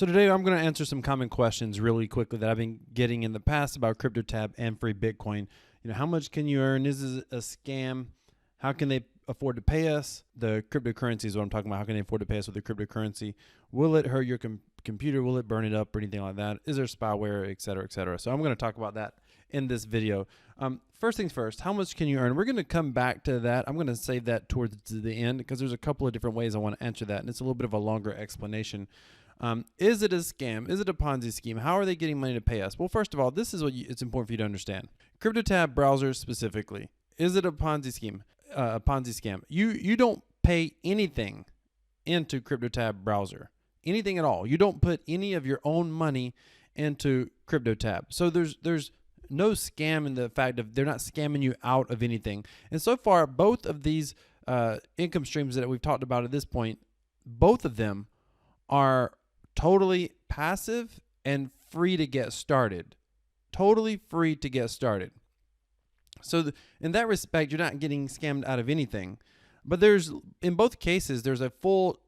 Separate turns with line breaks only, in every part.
So today I'm going to answer some common questions really quickly that I've been getting in the past about Cryptotab and Freebitcoin. How much can you earn? Is this a scam? How can they afford to pay us? The cryptocurrency is what I'm talking about. How can they afford to pay us with the cryptocurrency? Will it hurt your computer? Will it burn it up or anything like that? Is there spyware, et cetera, et cetera? So I'm going to talk about that in this video. First things first, how much can you earn? We're going to come back to that. I'm going to save that towards the end because there's a couple of different ways I want to answer that, and it's a little bit of a longer explanation. Is it a scam? Is it a Ponzi scheme? How are they getting money to pay us? Well, first of all, this is what it's important for you to understand. Cryptotab Browser specifically, is it a Ponzi scheme? A Ponzi scam? You don't pay anything into Cryptotab Browser, anything at all. You don't put any of your own money into Cryptotab. So there's no scam in the fact of they're not scamming you out of anything. And so far, both of these income streams that we've talked about at this point, both of them are totally passive and free to get started. Totally free to get started. So in that respect, you're not getting scammed out of anything. But in both cases, there's a full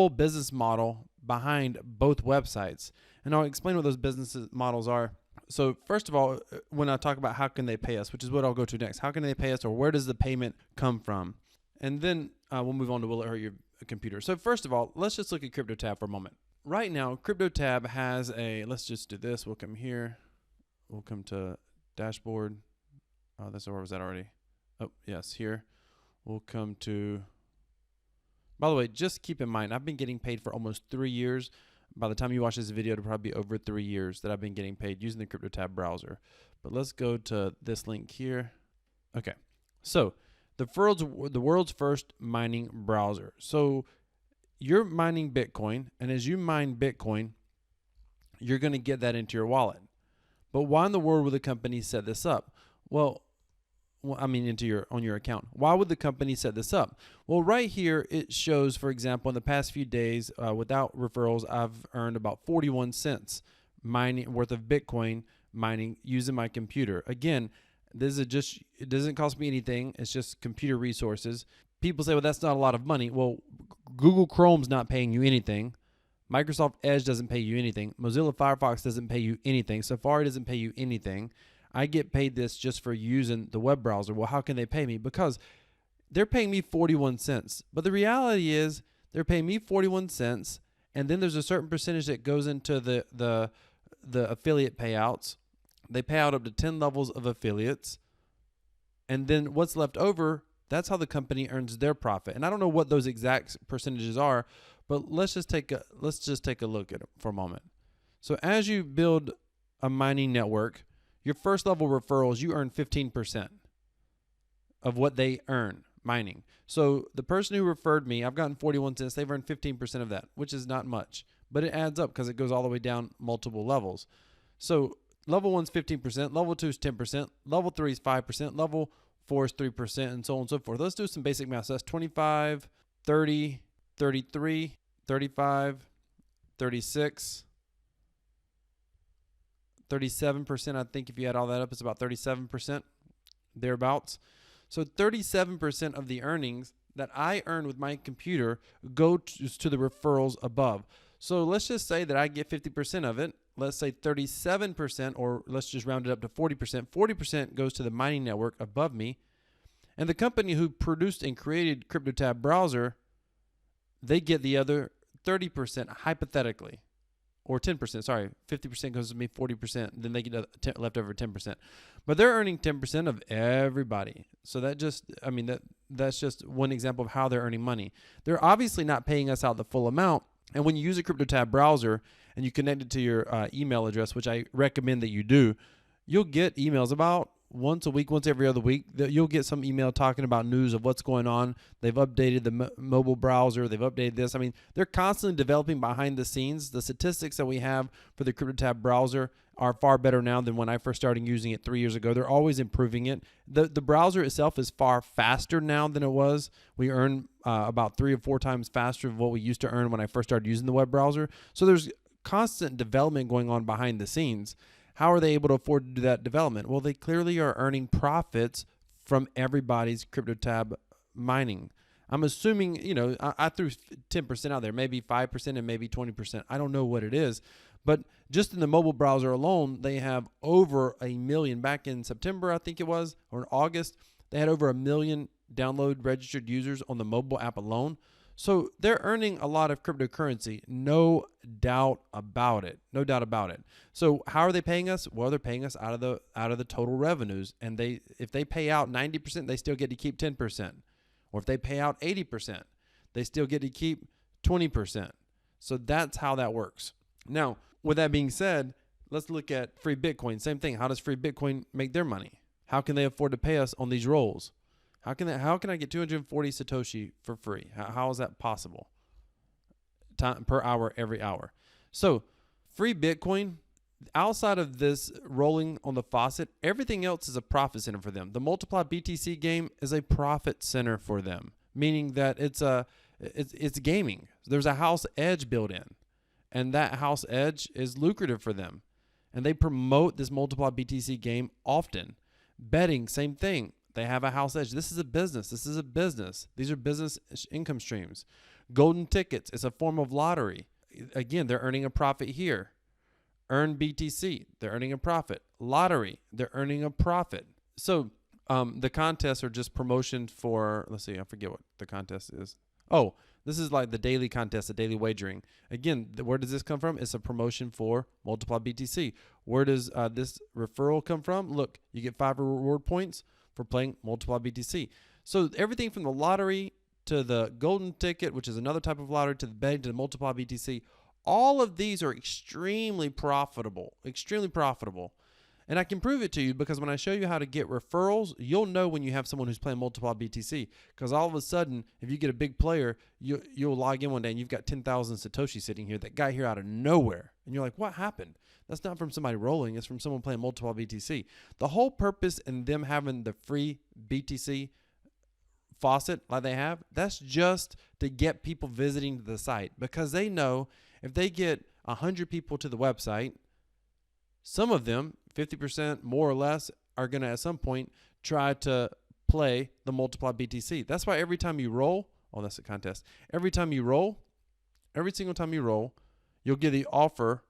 business model behind both websites. And I'll explain what those business models are. So first of all, when I talk about how can they pay us, which is what I'll go to next, how can they pay us, or where does the payment come from? And then we'll move on to will it hurt your computer. So first of all, let's just look at Cryptotab for a moment. Right now, Cryptotab has let's just do this. We'll come here. We'll come to dashboard. Oh, where was that already? Oh, yes, here. We'll come to, by the way, just keep in mind, I've been getting paid for almost 3 years. By the time you watch this video, it'll probably be over 3 years that I've been getting paid using the Cryptotab browser. But let's go to this link here. Okay, so the world's first mining browser. So you're mining Bitcoin, and as you mine Bitcoin, you're going to get that into your wallet. But why in the world would the company set this up? Well, I mean, on your account. Why would the company set this up? Well, right here it shows, for example, in the past few days, without referrals, I've earned about 41 cents worth of Bitcoin mining using my computer. Again, it doesn't cost me anything. It's just computer resources. People say, well, that's not a lot of money. Well, Google Chrome's not paying you anything. Microsoft Edge doesn't pay you anything. Mozilla Firefox doesn't pay you anything. Safari doesn't pay you anything. I get paid this just for using the web browser. Well, how can they pay me? Because they're paying me 41 cents. But the reality is they're paying me 41 cents, and then there's a certain percentage that goes into the affiliate payouts. They pay out up to 10 levels of affiliates. And then what's left over, that's how the company earns their profit. And I don't know what those exact percentages are, but let's just take a look at it for a moment. So as you build a mining network, your first level referrals, you earn 15% of what they earn mining. So the person who referred me, I've gotten 41 cents, they've earned 15% of that, which is not much, but it adds up because it goes all the way down multiple levels. So level 1's 15%, level 2 is 10%, level 3 is 5%, level 4 is 3%, and so on and so forth. Let's do some basic math. So that's 25, 30, 33, 35, 36, 37%. I think if you add all that up, it's about 37%, thereabouts. So 37% of the earnings that I earn with my computer go to the referrals above. So let's just say that I get 50% of it. Let's say 37%, or let's just round it up to 40%. 40% goes to the mining network above me. And the company who produced and created Cryptotab Browser, they get the other 30% hypothetically. Or 10%, sorry, 50% goes to me, 40%, then they get left over 10%. But they're earning 10% of everybody. So that's just one example of how they're earning money. They're obviously not paying us out the full amount. And when you use a Cryptotab browser and you connect it to your email address, which I recommend that you do, you'll get emails about once a week, once every other week. You'll get some email talking about news of what's going on. They've updated the mobile browser. They've updated this. I mean, they're constantly developing behind the scenes. The statistics that we have for the Cryptotab browser are far better now than when I first started using it 3 years ago. They're always improving it. The browser itself is far faster now than it was. We earn about 3 or 4 times faster than what we used to earn when I first started using the web browser. So there's constant development going on behind the scenes. How are they able to afford to do that development? Well, they clearly are earning profits from everybody's Cryptotab mining. I'm assuming, I threw 10% out there, maybe 5% and maybe 20%. I don't know what it is. But just in the mobile browser alone, they have over 1 million. Back in September, I think it was, or in August, they had over 1 million download registered users on the mobile app alone. So they're earning a lot of cryptocurrency, no doubt about it. No doubt about it. So how are they paying us? Well, they're paying us out of the total revenues. And if they pay out 90%, they still get to keep 10%. Or if they pay out 80%, they still get to keep 20%. So that's how that works. Now, with that being said, let's look at Free Bitcoin. Same thing. How does Free Bitcoin make their money? How can they afford to pay us on these rolls? How can I get 240 Satoshi for free? How is that possible? Time per hour, every hour. So Free Bitcoin, outside of this rolling on the faucet, everything else is a profit center for them. The Multiply BTC game is a profit center for them, meaning that it's gaming. There's a house edge built in, and that house edge is lucrative for them. And they promote this Multiply BTC game often. Betting, same thing. They have a house edge. This is a business. These are business income streams. Golden tickets, it's a form of lottery. Again, they're earning a profit here. Earn BTC, they're earning a profit. Lottery, they're earning a profit. So the contests are just promotion for, let's see, I forget what the contest is. Oh, this is like the daily contest, the daily wagering. Again, where does this come from? It's a promotion for Multiply BTC. Where does this referral come from? Look, you get 5 reward points for playing Multiply BTC. So everything from the lottery to the golden ticket, which is another type of lottery, to the betting, to the Multiply BTC, all of these are extremely profitable, And I can prove it to you because when I show you how to get referrals, you'll know when you have someone who's playing Multiply BTC. Because all of a sudden, if you get a big player, you'll log in one day and you've got 10,000 Satoshi sitting here, that guy here out of nowhere. And you're like, what happened? That's not from somebody rolling. It's from someone playing Multiply BTC. The whole purpose in them having the free BTC faucet like they have, that's just to get people visiting the site. Because they know if they get 100 people to the website, some of them, 50% more or less, are going to at some point try to play the Multiply BTC. That's why every time you roll, oh, that's a contest. Every single time you roll, you'll get the offer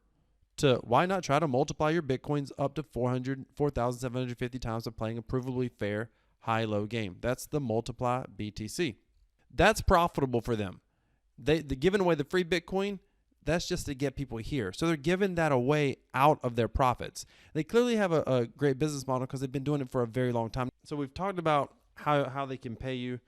to why not try to multiply your Bitcoins up to 4,750 times by playing a provably fair high-low game. That's the Multiply BTC. That's profitable for them. They're giving away the free Bitcoin. That's just to get people here. So they're giving that away out of their profits. They clearly have a great business model because they've been doing it for a very long time. So we've talked about how they can pay you.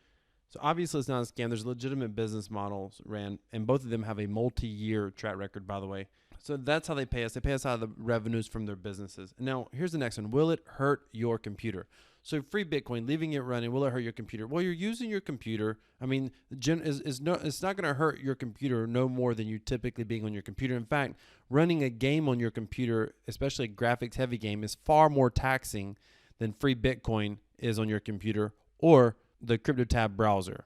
So obviously it's not a scam. There's legitimate business models ran, and both of them have a multi-year track record, by the way. So that's how they pay us. They pay us out of the revenues from their businesses. Now, here's the next one. Will it hurt your computer? So free Bitcoin, leaving it running, will it hurt your computer? Well, you're using your computer. I mean, it's not going to hurt your computer no more than you typically being on your computer. In fact, running a game on your computer, especially a graphics-heavy game, is far more taxing than free Bitcoin is on your computer or the Cryptotab browser.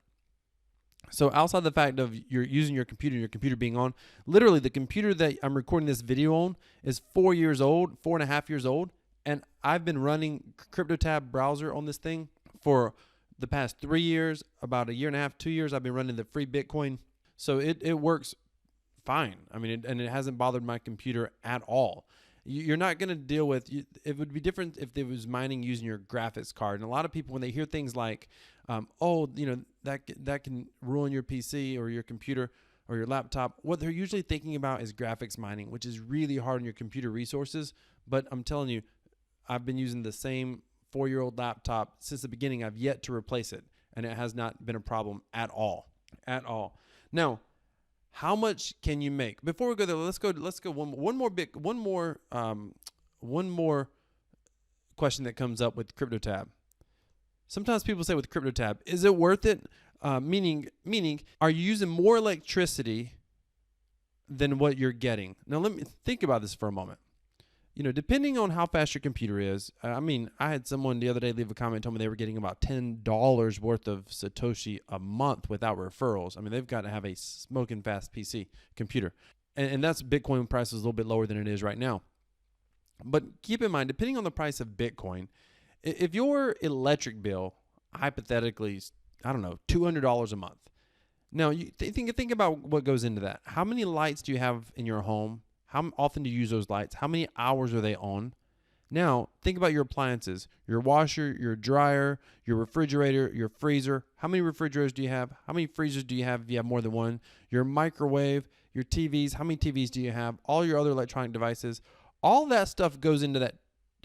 So outside the fact of you're using your computer being on, literally the computer that I'm recording this video on is 4 years old, 4.5 years old. And I've been running Cryptotab browser on this thing for the past 3 years, about 1.5 years, 2 years. I've been running the free Bitcoin. So it works fine. I mean, it hasn't bothered my computer at all. You're not going to deal with, it would be different if it was mining using your graphics card. And a lot of people, when they hear things like, that can ruin your PC or your computer or your laptop, what they're usually thinking about is graphics mining, which is really hard on your computer resources. But I'm telling you, I've been using the same 4-year-old laptop since the beginning. I've yet to replace it, and it has not been a problem at all. Now, how much can you make? Before we go there, let's go one more question that comes up with Cryptotab. Sometimes people say with Cryptotab, is it worth it? Meaning, are you using more electricity than what you're getting? Now, let me think about this for a moment. Depending on how fast your computer is, I had someone the other day leave a comment and told me they were getting about $10 worth of Satoshi a month without referrals. I mean, they've got to have a smoking fast PC computer. And that's Bitcoin price is a little bit lower than it is right now. But keep in mind, depending on the price of Bitcoin, if your electric bill, hypothetically, I don't know, $200 a month. Now, you think about what goes into that. How many lights do you have in your home? How often do you use those lights? How many hours are they on? Now, think about your appliances, your washer, your dryer, your refrigerator, your freezer. How many refrigerators do you have? How many freezers do you have if you have more than one? Your microwave, your TVs. How many TVs do you have? All your other electronic devices. All that stuff goes into that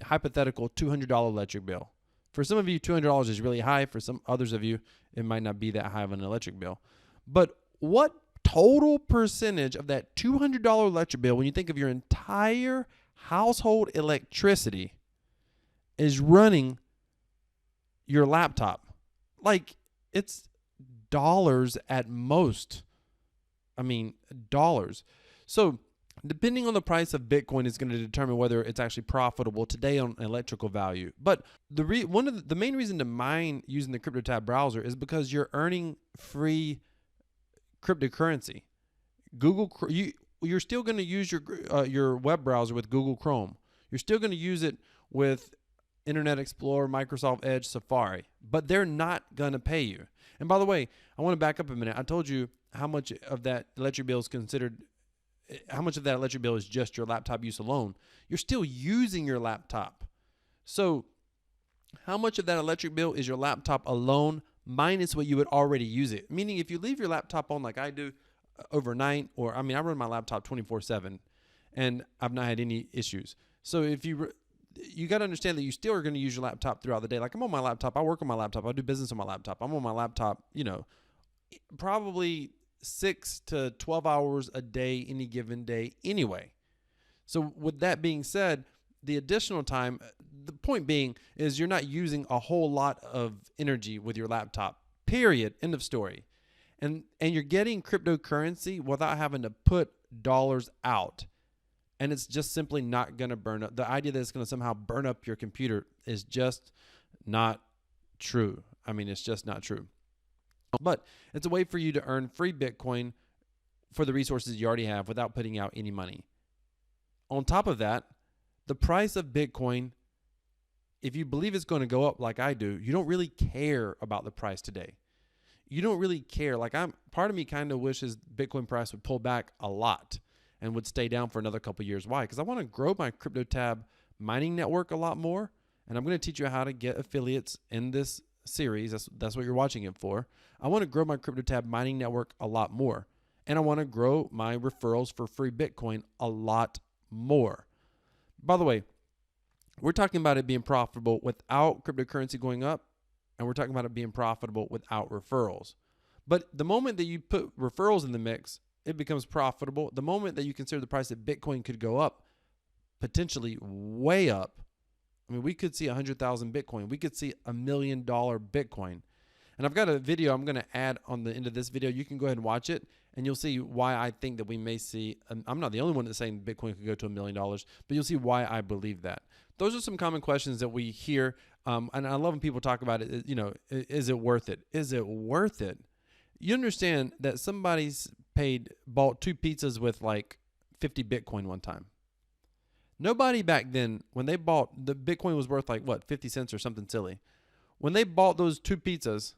hypothetical $200 electric bill. For some of you, $200 is really high. For some others of you, it might not be that high of an electric bill. But what total percentage of that $200 electric bill, when you think of your entire household electricity, is running your laptop? Like, it's dollars at most. I mean, dollars. So depending on the price of Bitcoin is going to determine whether it's actually profitable today on electrical value. But the main reason to mine using the Cryptotab browser is because you're earning free cryptocurrency. You're still going to use your web browser with Google Chrome. You're still going to use it with Internet Explorer, Microsoft Edge, Safari, but they're not going to pay you. And by the way, I want to back up a minute. I told you how much of that electric bill is just your laptop use alone. You're still using your laptop. So how much of that electric bill is your laptop alone minus what you would already use it? Meaning if you leave your laptop on like I do overnight, I run my laptop 24/7 and I've not had any issues. So if you got to understand that you still are going to use your laptop throughout the day. Like I'm on my laptop, I work on my laptop, I do business on my laptop. I'm on my laptop, probably 6 to 12 hours a day, any given day anyway. So with that being said, the additional time, the point being is you're not using a whole lot of energy with your laptop, period, end of story. And you're getting cryptocurrency without having to put dollars out. And it's just simply not going to burn up. The idea that it's going to somehow burn up your computer is just not true. It's just not true. But it's a way for you to earn free Bitcoin for the resources you already have without putting out any money. On top of that, the price of Bitcoin, if you believe it's going to go up like I do, you don't really care about the price today. You don't really care. Part of me kind of wishes Bitcoin price would pull back a lot and would stay down for another couple years. Why? Because I want to grow my Cryptotab mining network a lot more, and I'm going to teach you how to get affiliates in this series. That's what you're watching it for. I want to grow my Cryptotab mining network a lot more, and I want to grow my referrals for free Bitcoin a lot more. By the way, we're talking about it being profitable without cryptocurrency going up, and we're talking about it being profitable without referrals. But the moment that you put referrals in the mix, it becomes profitable. The moment that you consider the price that Bitcoin could go up, potentially way up, we could see 100,000 Bitcoin. We could see $1 million Bitcoin. And I've got a video I'm going to add on the end of this video. You can go ahead and watch it, and you'll see why I think that we may see. I'm not the only one that's saying Bitcoin could go to $1 million, but you'll see why I believe that. Those are some common questions that we hear, and I love when people talk about it. Is it worth it? Is it worth it? You understand that somebody's bought 2 pizzas with like 50 Bitcoin one time. Nobody back then, when they bought, the Bitcoin was worth 50 cents or something silly. When they bought those 2 pizzas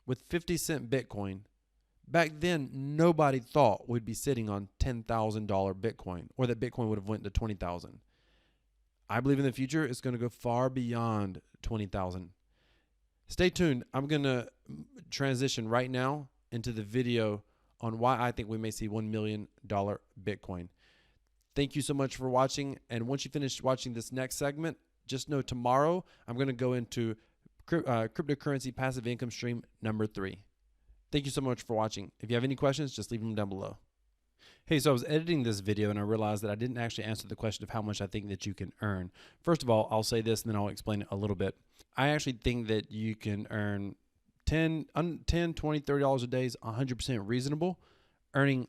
with 50-cent Bitcoin, back then nobody thought we'd be sitting on $10,000 Bitcoin, or that Bitcoin would have went to 20,000. I believe in the future it's going to go far beyond 20,000. Stay tuned. I'm going to transition right now into the video on why I think we may see $1 million Bitcoin. Thank you so much for watching. And once you finish watching this next segment, just know tomorrow I'm going to go into cryptocurrency passive income stream number 3. Thank you so much for watching. If you have any questions, just leave them down below. Hey, so I was editing this video and I realized that I didn't actually answer the question of how much I think that you can earn. First of all, I'll say this and then I'll explain it a little bit. I actually think that you can earn $10, $20, $30 a day is 100% reasonable. Earning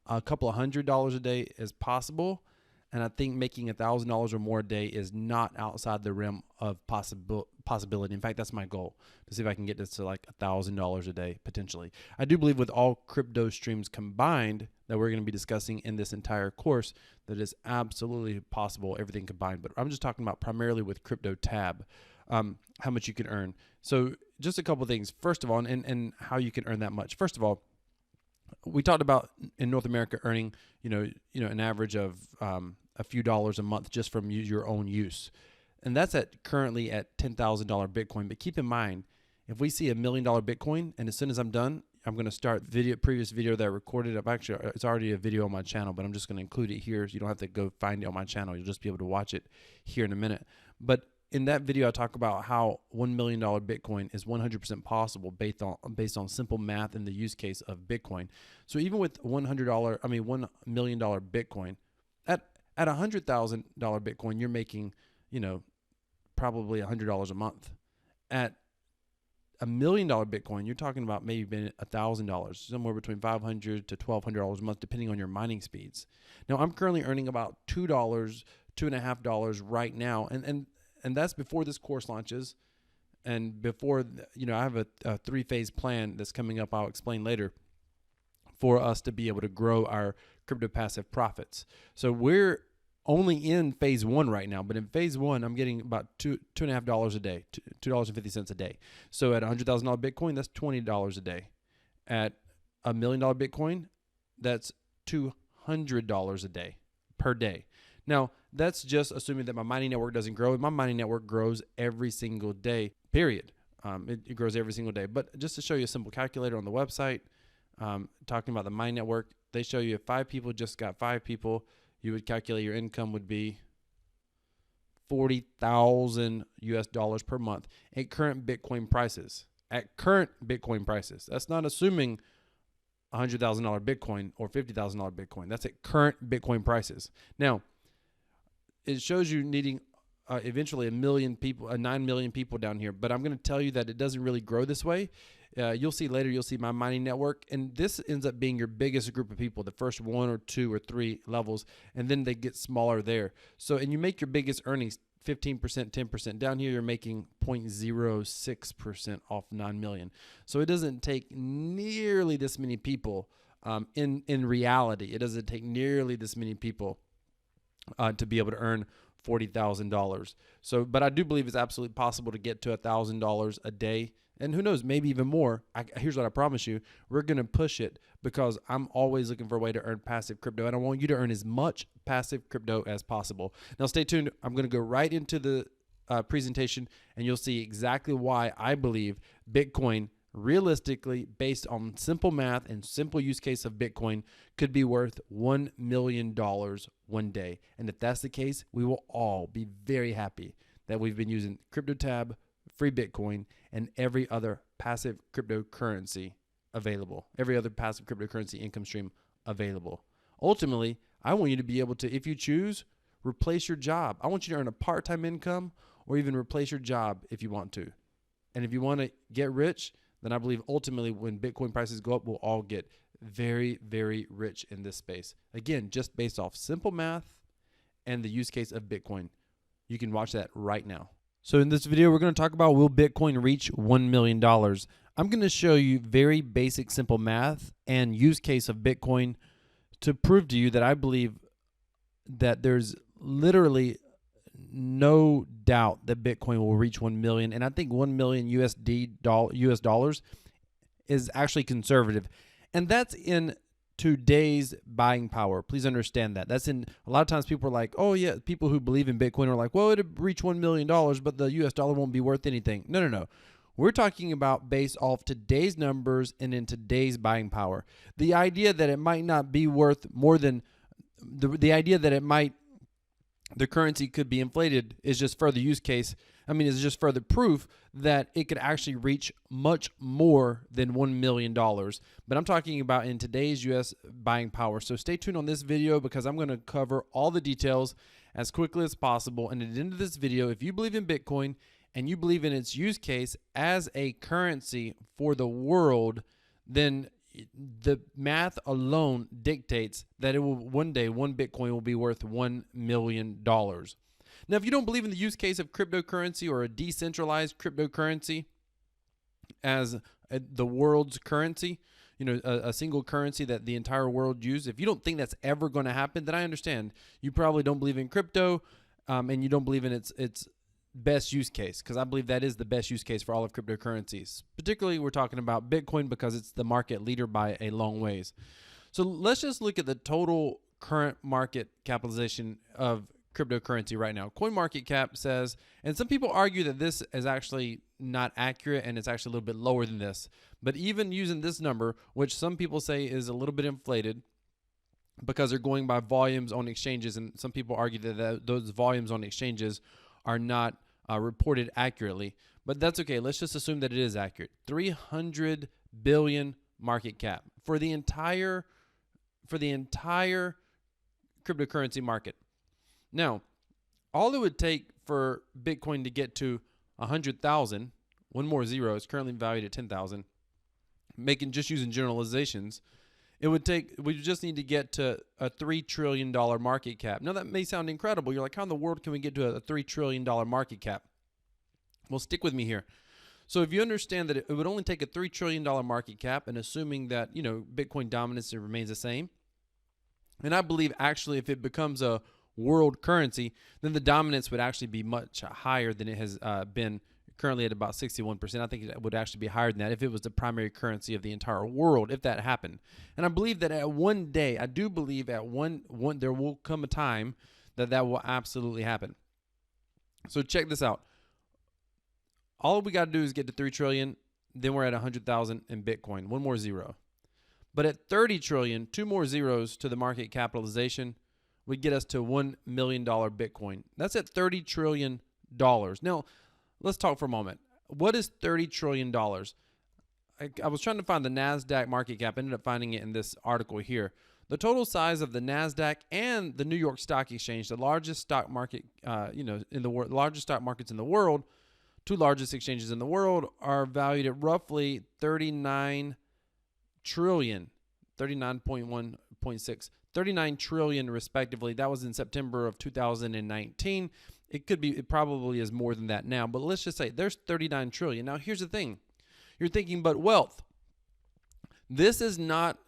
a couple of $100 a day is possible. And I think making $1,000 or more a day is not outside the realm of possibility. In fact, that's my goal, to see if I can get this to like $1,000 a day potentially. I do believe with all crypto streams combined that we're going to be discussing in this entire course, that is absolutely possible, everything combined. But I'm just talking about primarily with Cryptotab, how much you can earn. So just a couple of things. First of all, and how you can earn that much. First of all, we talked about in North America earning, an average of a few dollars a month just from your own use. And that's currently at $10,000 Bitcoin. But keep in mind, if we see $1 million Bitcoin, and as soon as I'm done, I'm going to start previous video that I recorded up. Actually, it's already a video on my channel, but I'm just going to include it here. So you don't have to go find it on my channel. You'll just be able to watch it here in a minute. But in that video, I talk about how $1 million Bitcoin is 100% possible based on simple math and the use case of Bitcoin. So even with $1 million Bitcoin, at $100,000 Bitcoin, you're making, probably $100 a month. At $1 million Bitcoin, you're talking about maybe $1,000, somewhere between $500 to $1,200 a month, depending on your mining speeds. Now, I'm currently earning about $2.50 right now, and that's before this course launches, and before I have a 3-phase plan that's coming up. I'll explain later, for us to be able to grow our crypto passive profits. So we're only in phase 1 right now, but in phase 1, I'm getting about $2.50 a day, $2.50 a day. So at $100,000 Bitcoin, that's $20 a day. At $1 million Bitcoin, that's $200 a day per day. Now, that's just assuming that my mining network doesn't grow. My mining network grows every single day, period. It grows every single day. But just to show you a simple calculator on the website, talking about the mining network, they show you if 5 people just got 5 people, you would calculate your income would be $40,000 per month at current Bitcoin prices. At current Bitcoin prices. That's not assuming $100,000 Bitcoin or $50,000 Bitcoin. That's at current Bitcoin prices. Now, it shows you needing eventually 9 million people down here, but I'm going to tell you that it doesn't really grow this way. You'll see later, you'll see my mining network, and this ends up being your biggest group of people, the first 1 or 2 or 3 levels, and then they get smaller there. So, and you make your biggest earnings 15%, 10%. Down here, you're making 0.06% off 9 million. So it doesn't take nearly this many people. In reality, it doesn't take nearly this many people to be able to earn $40,000. So, but I do believe it's absolutely possible to get to $1,000 a day. And who knows, maybe even more. Here's what I promise you. We're going to push it because I'm always looking for a way to earn passive crypto. And I want you to earn as much passive crypto as possible. Now, stay tuned. I'm going to go right into the presentation, and you'll see exactly why I believe Bitcoin, realistically, based on simple math and simple use case of Bitcoin, could be worth $1 million one day. And if that's the case, we will all be very happy that we've been using Cryptotab, Freebitcoin, and every other passive cryptocurrency available, every other passive cryptocurrency income stream available. Ultimately, I want you to be able to, if you choose, replace your job. I want you to earn a part-time income or even replace your job if you want to. And if you want to get rich, then I believe ultimately when Bitcoin prices go up, we'll all get very, very rich in this space. Again, just based off simple math and the use case of Bitcoin. You can watch that right now. So in this video, we're going to talk about, will Bitcoin reach $1 million? I'm going to show you very basic, simple math and use case of Bitcoin to prove to you that I believe that there's literally no doubt that Bitcoin will reach 1 million. And I think 1 million US dollars is actually conservative. And that's in today's buying power. Please understand that. That's in, a lot of times people are like, oh yeah, people who believe in Bitcoin are like, well, it'll reach $1 million, but the US dollar won't be worth anything. No. We're talking about based off today's numbers and in today's buying power. The idea that it might not be worth more than, the idea that the currency could be inflated is just further use case. It's just further proof that it could actually reach much more than $1 million. But I'm talking about in today's US buying power. So stay tuned on this video because I'm going to cover all the details as quickly as possible. And at the end of this video, if you believe in Bitcoin and you believe in its use case as a currency for the world, then the math alone dictates that it will one day, one Bitcoin will be worth $1 million. Now, if you don't believe in the use case of cryptocurrency or a decentralized cryptocurrency as the world's currency, a single currency that the entire world uses, if you don't think that's ever going to happen, then I understand. You probably don't believe in crypto and you don't believe in its best use case, because I believe that is the best use case for all of cryptocurrencies. Particularly, we're talking about Bitcoin because it's the market leader by a long ways. So let's just look at the total current market capitalization of cryptocurrency right now. CoinMarketCap says, and some people argue that this is actually not accurate and it's actually a little bit lower than this. But even using this number, which some people say is a little bit inflated because they're going by volumes on exchanges, and some people argue that those volumes on exchanges are not reported accurately. But that's okay. Let's just assume that it is accurate. 300 billion market cap for the entire cryptocurrency market. Now, all it would take for Bitcoin to get to 100,000, one more zero, is currently valued at 10,000, just using generalizations, we just need to get to a $3 trillion market cap. Now, that may sound incredible. You're like, how in the world can we get to a $3 trillion market cap? Well, stick with me here. So if you understand that it would only take a $3 trillion market cap, and assuming that, Bitcoin dominance remains the same, and I believe actually if it becomes a world currency, then the dominance would actually be much higher than it has been currently at about 61%. I think it would actually be higher than that if it was the primary currency of the entire world, if that happened. And I believe that at one day, I do believe at one there will come a time that will absolutely happen. So check this out. All we got to do is get to 3 trillion, then we're at 100,000 in Bitcoin, one more zero. But at 30 trillion, two more zeros to the market capitalization would get us to $1 million Bitcoin. That's at $30 trillion. Now, let's talk for a moment. What is $30 trillion? I was trying to find the NASDAQ market cap. I ended up finding it in this article here. The total size of the NASDAQ and the New York Stock Exchange, the largest stock market, in the world, largest stock markets in the world, two largest exchanges in the world, are valued at roughly 39 trillion, 39.1.6, 39 trillion respectively. That was in September of 2019. It probably is more than that now, but let's just say there's 39 trillion. Now, here's the thing. You're thinking, but wealth. This is not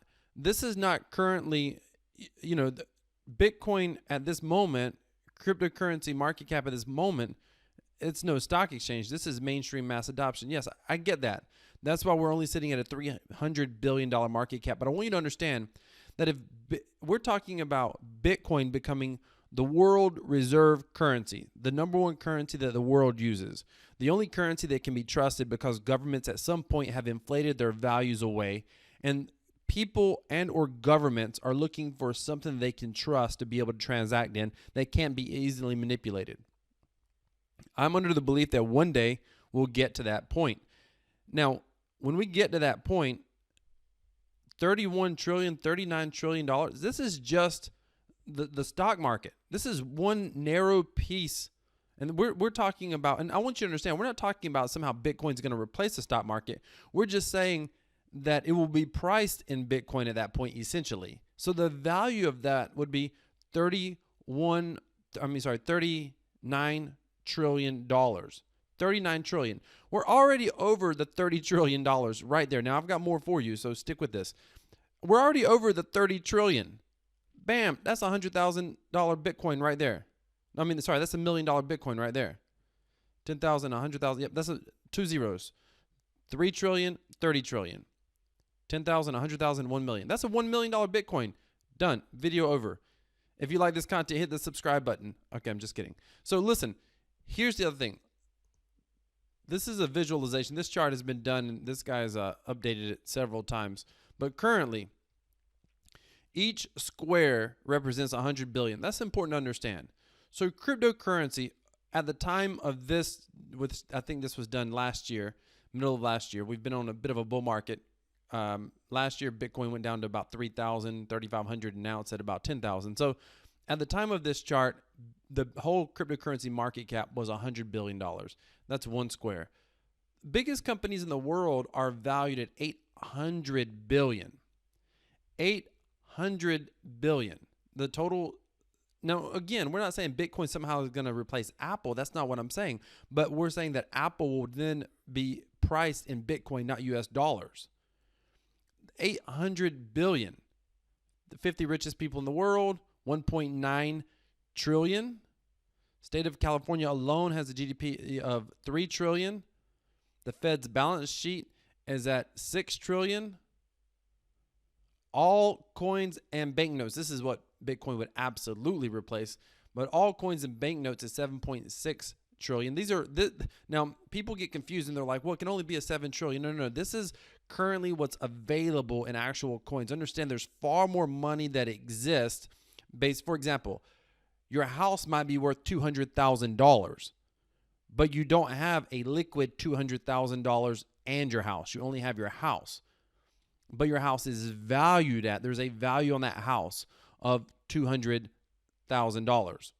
currently, Bitcoin at this moment, cryptocurrency market cap at this moment, it's no stock exchange. This is mainstream mass adoption. Yes, I get that. That's why we're only sitting at a $300 billion market cap. But I want you to understand that if we're talking about Bitcoin becoming the world reserve currency, the number one currency that the world uses, the only currency that can be trusted because governments at some point have inflated their values away, and people and or governments are looking for something they can trust to be able to transact in that can't be easily manipulated. I'm under the belief that one day we'll get to that point. Now, when we get to that point, 31 trillion, $39 trillion, this is just the stock market. This is one narrow piece. And we're talking about, and I want you to understand, we're not talking about somehow Bitcoin's going to replace the stock market. We're just saying that it will be priced in Bitcoin at that point, essentially. So the value of that would be $39 trillion. 39 trillion. We're already over the $30 trillion right there. Now, I've got more for you, so stick with this. We're already over the 30 trillion. Bam, that's $100,000 Bitcoin right there. That's $1 million Bitcoin right there. 10,000, 100,000. Yep, that's two zeros. 3 trillion, 30 trillion. 10,000, 100,000, 1 million. That's a $1 million Bitcoin. Done. Video over. If you like this content, hit the subscribe button. Okay, I'm just kidding. So listen, here's the other thing. This is a visualization. This chart has been done, and this guy's updated it several times. But currently, each square represents 100 billion. That's important to understand. So cryptocurrency, at the time of this, I think this was done last year, middle of last year. We've been on a bit of a bull market. Last year, Bitcoin went down to about 3,000, 3,500, and now it's at about 10,000. So at the time of this chart, the whole cryptocurrency market cap was $100 billion. That's one square. Biggest companies in the world are valued at 800 billion. 800 billion. The total. Now, again, we're not saying Bitcoin somehow is going to replace Apple. That's not what I'm saying. But we're saying that Apple will then be priced in Bitcoin, not US dollars. 800 billion. The 50 richest people in the world, 1.9 trillion. State of California alone has a GDP of 3 trillion. The Fed's balance sheet is at 6 trillion. All coins and banknotes, this is what Bitcoin would absolutely replace, but all coins and banknotes is 7.6 trillion. Now people get confused and they're like, well, it can only be a 7 trillion. No. This is currently what's available in actual coins. Understand there's far more money that exists based, for example, your house might be worth $200,000, but you don't have a liquid $200,000 and your house. You only have your house. But your house is valued at, there's a value on that house of $200,000.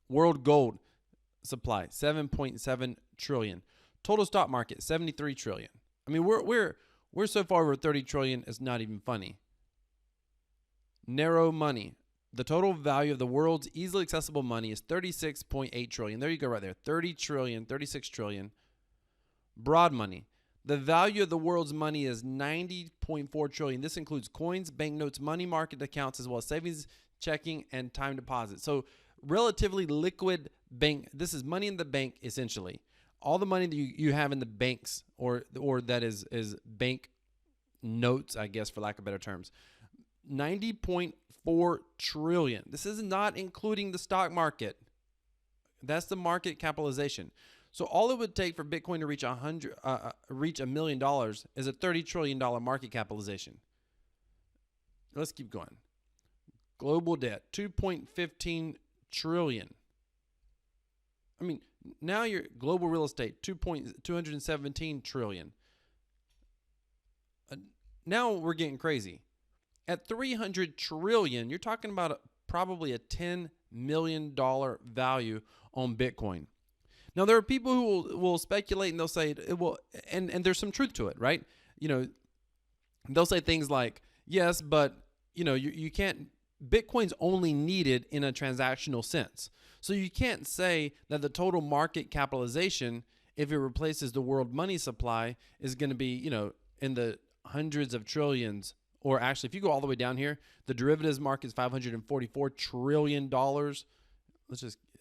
World gold supply, 7.7 trillion. Total stock market, 73 trillion. I mean, we're so far over 30 trillion, it's not even funny. Narrow money. The total value of the world's easily accessible money is 36.8 trillion. There you go right there. 30 trillion, 36 trillion. Broad money. The value of the world's money is 90.4 trillion. This includes coins, banknotes, money market accounts, as well as savings, checking, and time deposits. So relatively liquid bank. This is money in the bank, essentially. All the money that you have in the banks, or that is bank notes, I guess, for lack of better terms. 90.4 trillion. This is not including the stock market. That's the market capitalization. So all it would take for Bitcoin to reach $1 million is a $30 trillion market capitalization. Let's keep going. Global debt, 2.15 trillion. I mean, now your global real estate, 217 trillion. Now we're getting crazy. At 300 trillion, you're talking about probably a $10 million value on Bitcoin. Now, there are people who will speculate and they'll say it will, and there's some truth to it, right? You know, they'll say things like, yes, but you know, you can't, Bitcoin's only needed in a transactional sense. So you can't say that the total market capitalization, if it replaces the world money supply, is going to be, you know, in the hundreds of trillions. Or actually, if you go all the way down here, the derivatives market is $544 trillion.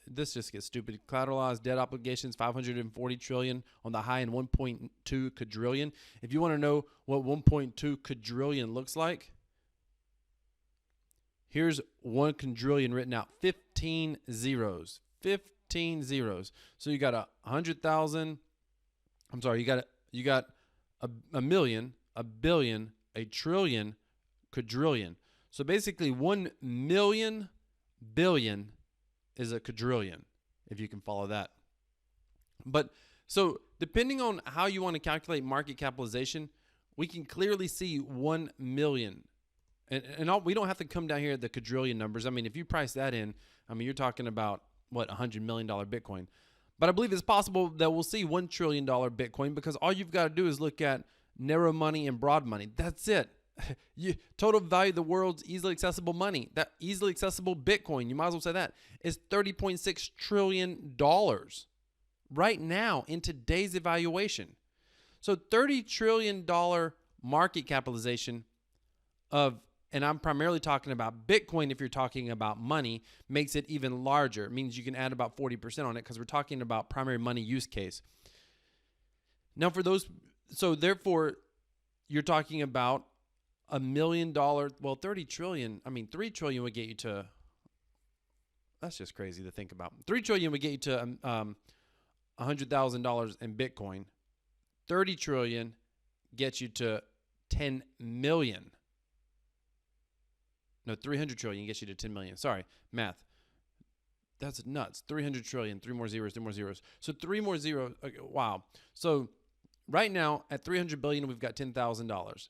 This just gets stupid. Collateralized debt obligations, 540 trillion on the high, and 1.2 quadrillion. If you want to know what 1.2 quadrillion looks like, here's 1 quadrillion written out. 15 zeros. 15 zeros. So you got 100,000. I'm sorry. You got a million, a billion, a trillion, quadrillion. So basically 1 million billion is a quadrillion, if you can follow that. But so depending on how you want to calculate market capitalization, we can clearly see 1 million. We don't have to come down here at the quadrillion numbers. I mean, if you price that in, I mean, you're talking about, what, $100 million Bitcoin. But I believe it's possible that we'll see $1 trillion Bitcoin, because all you've got to do is look at narrow money and broad money. That's it. Total value of the world's easily accessible money, that easily accessible Bitcoin, you might as well say that, is $30.6 trillion right now in today's evaluation. So $30 trillion market capitalization of, and I'm primarily talking about Bitcoin, if you're talking about money, makes it even larger. It means you can add about 40% on it, because we're talking about primary money use case. Now for those, so therefore you're talking about $1 million, well, 30 trillion, I mean, 3 trillion would get you to, that's just crazy to think about. 3 trillion would get you to $100,000 in Bitcoin. 30 trillion gets you to 10 million. No, 300 trillion gets you to 10 million. Sorry, math. That's nuts. 300 trillion, 3 more zeros, 3 more zeros. So 3 more zeros. Okay, wow. So right now at 300 billion, we've got $10,000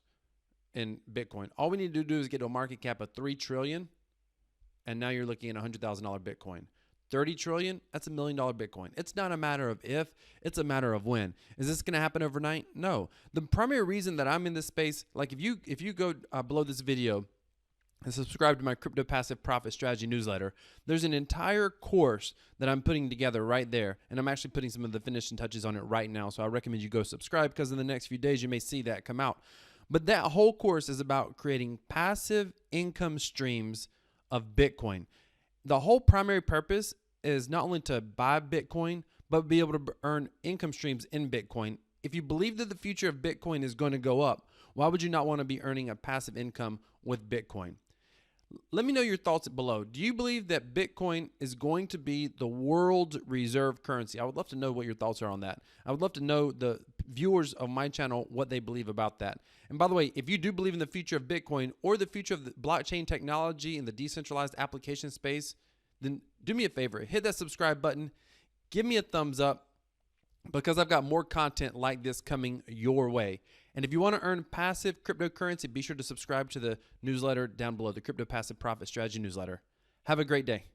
in Bitcoin. All we need to do is get to a market cap of 3 trillion. And now you're looking at $100,000 Bitcoin. 30 trillion, that's $1 million Bitcoin. It's not a matter of if, it's a matter of when. Is this going to happen overnight? No. The primary reason that I'm in this space, like if you go below this video and subscribe to my Crypto Passive Profit Strategy newsletter, there's an entire course that I'm putting together right there, and I'm actually putting some of the finishing touches on it right now, so I recommend you go subscribe, because in the next few days you may see that come out. But that whole course is about creating passive income streams of Bitcoin. The whole primary purpose is not only to buy Bitcoin, but be able to earn income streams in Bitcoin. If you believe that the future of Bitcoin is going to go up, why would you not want to be earning a passive income with Bitcoin? Let me know your thoughts below. Do you believe that Bitcoin is going to be the world reserve currency? I would love to know what your thoughts are on that. I would love to know the viewers of my channel what they believe about that. And by the way, if you do believe in the future of Bitcoin or the future of the blockchain technology and the decentralized application space, then do me a favor, hit that subscribe button, give me a thumbs up, because I've got more content like this coming your way. And if you want to earn passive cryptocurrency, be sure to subscribe to the newsletter down below, the Crypto Passive Profit Strategy newsletter. Have a great day.